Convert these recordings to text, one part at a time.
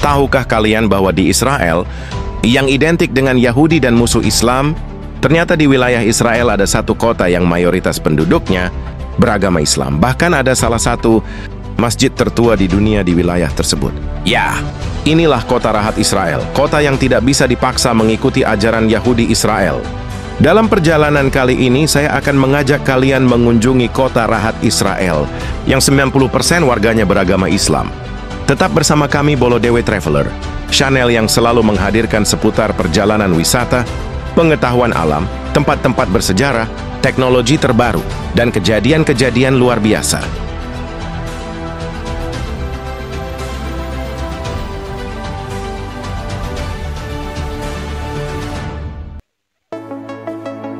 Tahukah kalian bahwa di Israel, yang identik dengan Yahudi dan musuh Islam, ternyata di wilayah Israel ada satu kota yang mayoritas penduduknya beragama Islam. Bahkan ada salah satu masjid tertua di dunia di wilayah tersebut. Ya, inilah kota Rahat Israel, kota yang tidak bisa dipaksa mengikuti ajaran Yahudi Israel. Dalam perjalanan kali ini, saya akan mengajak kalian mengunjungi kota Rahat Israel, yang 90% warganya beragama Islam. Tetap bersama kami Bolodewe Traveler, channel yang selalu menghadirkan seputar perjalanan wisata, pengetahuan alam, tempat-tempat bersejarah, teknologi terbaru, dan kejadian-kejadian luar biasa.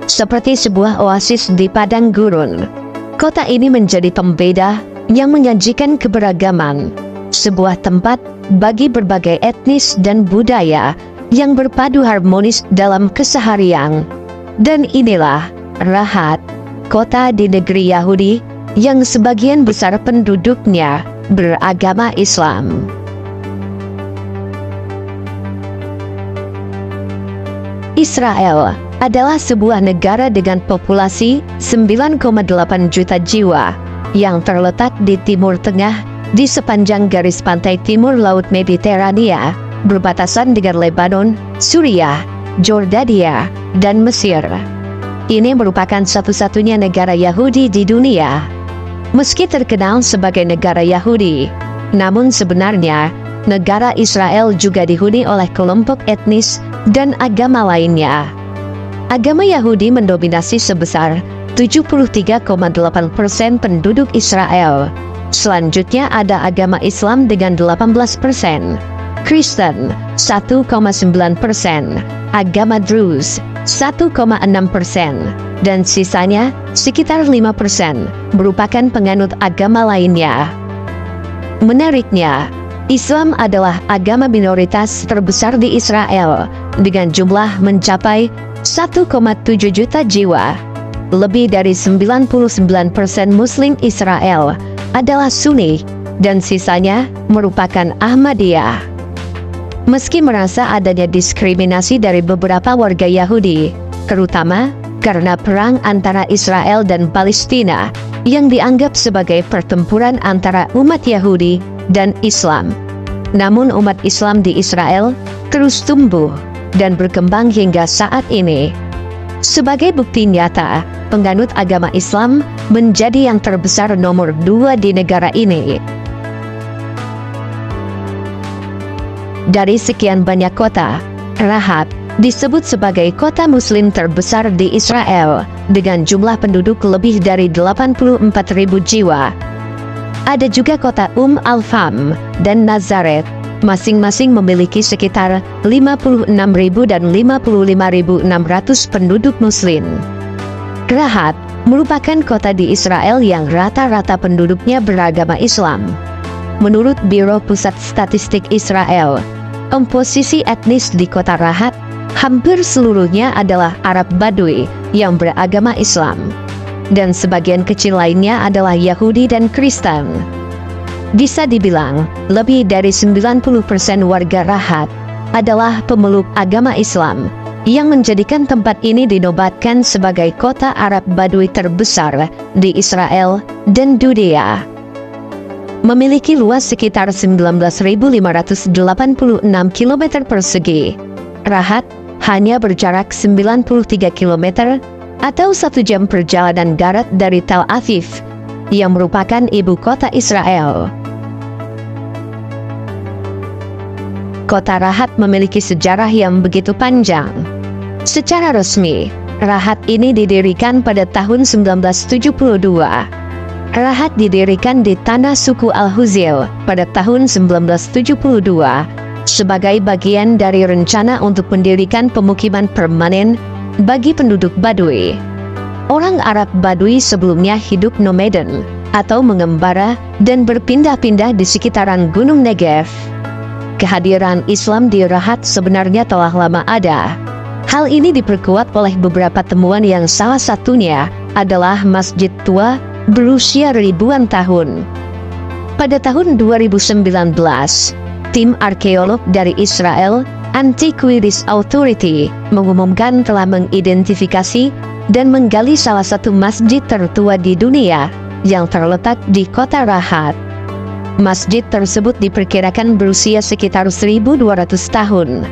Seperti sebuah oasis di padang gurun, kota ini menjadi pembeda yang menyajikan keberagaman. Sebuah tempat bagi berbagai etnis dan budaya yang berpadu harmonis dalam keseharian. Dan inilah Rahat, kota di negeri Yahudi yang sebagian besar penduduknya beragama Islam. Israel adalah sebuah negara dengan populasi 9,8 juta jiwa yang terletak di Timur Tengah di sepanjang garis pantai timur Laut Mediterania, berbatasan dengan Lebanon, Suriah, Jordania, dan Mesir. Ini merupakan satu-satunya negara Yahudi di dunia. Meski terkenal sebagai negara Yahudi, namun sebenarnya negara Israel juga dihuni oleh kelompok etnis dan agama lainnya. Agama Yahudi mendominasi sebesar 73,8% penduduk Israel. Selanjutnya ada agama Islam dengan 18%, Kristen 1,9%, agama Druze 1,6%, dan sisanya sekitar 5% merupakan penganut agama lainnya. Menariknya, Islam adalah agama minoritas terbesar di Israel dengan jumlah mencapai 1,7 juta jiwa. Lebih dari 99% Muslim Israel adalah Sunni dan sisanya merupakan Ahmadiyah. Meski merasa adanya diskriminasi dari beberapa warga Yahudi, terutama karena perang antara Israel dan Palestina yang dianggap sebagai pertempuran antara umat Yahudi dan Islam. Namun umat Islam di Israel terus tumbuh dan berkembang hingga saat ini. Sebagai bukti nyata, penganut agama Islam menjadi yang terbesar nomor 2 di negara ini. Dari sekian banyak kota, Rahat disebut sebagai kota muslim terbesar di Israel dengan jumlah penduduk lebih dari 84.000 jiwa. Ada juga kota Al-Fam dan Nazaret, masing-masing memiliki sekitar 56.000 dan 55.600 penduduk muslim. Rahat merupakan kota di Israel yang rata-rata penduduknya beragama Islam. Menurut Biro Pusat Statistik Israel, komposisi etnis di kota Rahat hampir seluruhnya adalah Arab Badui yang beragama Islam, dan sebagian kecil lainnya adalah Yahudi dan Kristen. Bisa dibilang, lebih dari 90% warga Rahat adalah pemeluk agama Islam, yang menjadikan tempat ini dinobatkan sebagai kota Arab Badui terbesar di Israel dan dunia. Memiliki luas sekitar 19.586 km persegi. Rahat hanya berjarak 93 km atau 1 jam perjalanan darat dari Tel Aviv, yang merupakan ibu kota Israel. Kota Rahat memiliki sejarah yang begitu panjang. Secara resmi, Rahat ini didirikan pada tahun 1972. Rahat didirikan di tanah suku Al-Huzil pada tahun 1972 sebagai bagian dari rencana untuk mendirikan pemukiman permanen bagi penduduk Badui. Orang Arab Badui sebelumnya hidup nomaden atau mengembara dan berpindah-pindah di sekitaran Gunung Negev. Kehadiran Islam di Rahat sebenarnya telah lama ada. Hal ini diperkuat oleh beberapa temuan yang salah satunya adalah masjid tua berusia ribuan tahun. Pada tahun 2019, tim arkeolog dari Israel Antiquities Authority mengumumkan telah mengidentifikasi dan menggali salah satu masjid tertua di dunia yang terletak di kota Rahat. Masjid tersebut diperkirakan berusia sekitar 1200 tahun.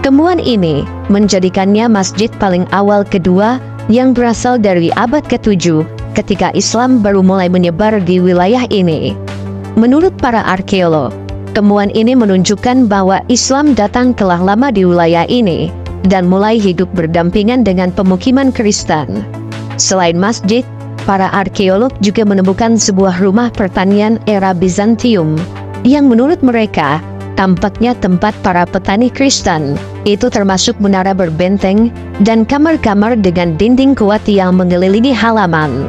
Temuan ini menjadikannya masjid paling awal kedua yang berasal dari abad ke-7 ketika Islam baru mulai menyebar di wilayah ini. Menurut para arkeolog, temuan ini menunjukkan bahwa Islam datang telah lama di wilayah ini dan mulai hidup berdampingan dengan pemukiman Kristen. Selain masjid, para arkeolog juga menemukan sebuah rumah pertanian era Bizantium yang menurut mereka tampaknya tempat para petani Kristen. Itu termasuk menara berbenteng dan kamar-kamar dengan dinding kuat yang mengelilingi halaman.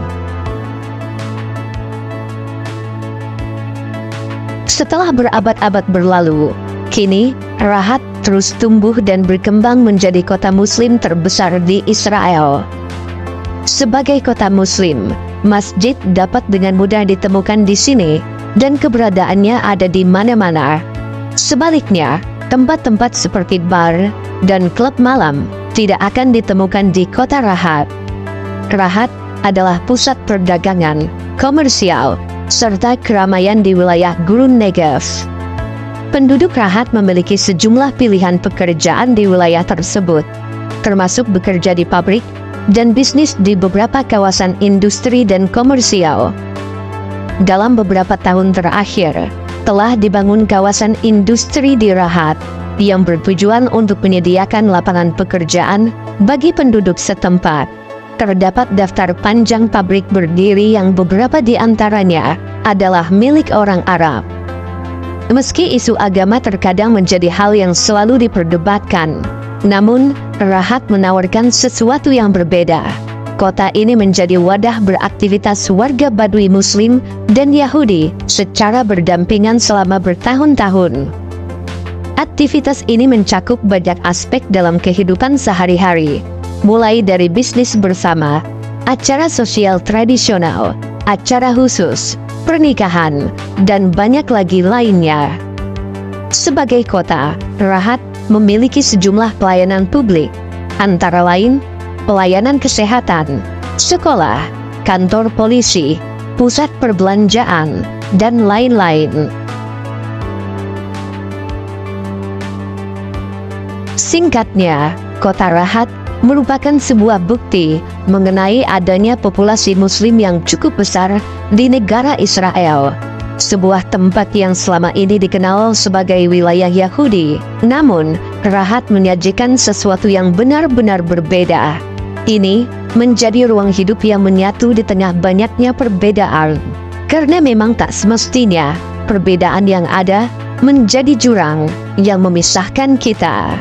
Setelah berabad-abad berlalu, kini Rahat terus tumbuh dan berkembang menjadi kota Muslim terbesar di Israel. Sebagai kota Muslim, masjid dapat dengan mudah ditemukan di sini dan keberadaannya ada di mana-mana. Sebaliknya, tempat-tempat seperti bar dan klub malam tidak akan ditemukan di kota Rahat. Rahat adalah pusat perdagangan, komersial, serta keramaian di wilayah Gurun Negev. Penduduk Rahat memiliki sejumlah pilihan pekerjaan di wilayah tersebut, termasuk bekerja di pabrik dan bisnis di beberapa kawasan industri dan komersial. Dalam beberapa tahun terakhir, telah dibangun kawasan industri di Rahat yang bertujuan untuk menyediakan lapangan pekerjaan bagi penduduk setempat. Terdapat daftar panjang pabrik berdiri yang beberapa di antaranya adalah milik orang Arab. Meski isu agama terkadang menjadi hal yang selalu diperdebatkan, namun Rahat menawarkan sesuatu yang berbeda. Kota ini menjadi wadah beraktivitas warga Badui Muslim dan Yahudi secara berdampingan selama bertahun-tahun. Aktivitas ini mencakup banyak aspek dalam kehidupan sehari-hari, mulai dari bisnis bersama, acara sosial tradisional, acara khusus, pernikahan, dan banyak lagi lainnya. Sebagai kota, Rahat memiliki sejumlah pelayanan publik, antara lain pelayanan kesehatan, sekolah, kantor polisi, pusat perbelanjaan, dan lain-lain. Singkatnya, kota Rahat merupakan sebuah bukti mengenai adanya populasi Muslim yang cukup besar di negara Israel. Sebuah tempat yang selama ini dikenal sebagai wilayah Yahudi, namun Rahat menyajikan sesuatu yang benar-benar berbeda. Ini menjadi ruang hidup yang menyatu di tengah banyaknya perbedaan. Karena memang tak semestinya perbedaan yang ada menjadi jurang yang memisahkan kita.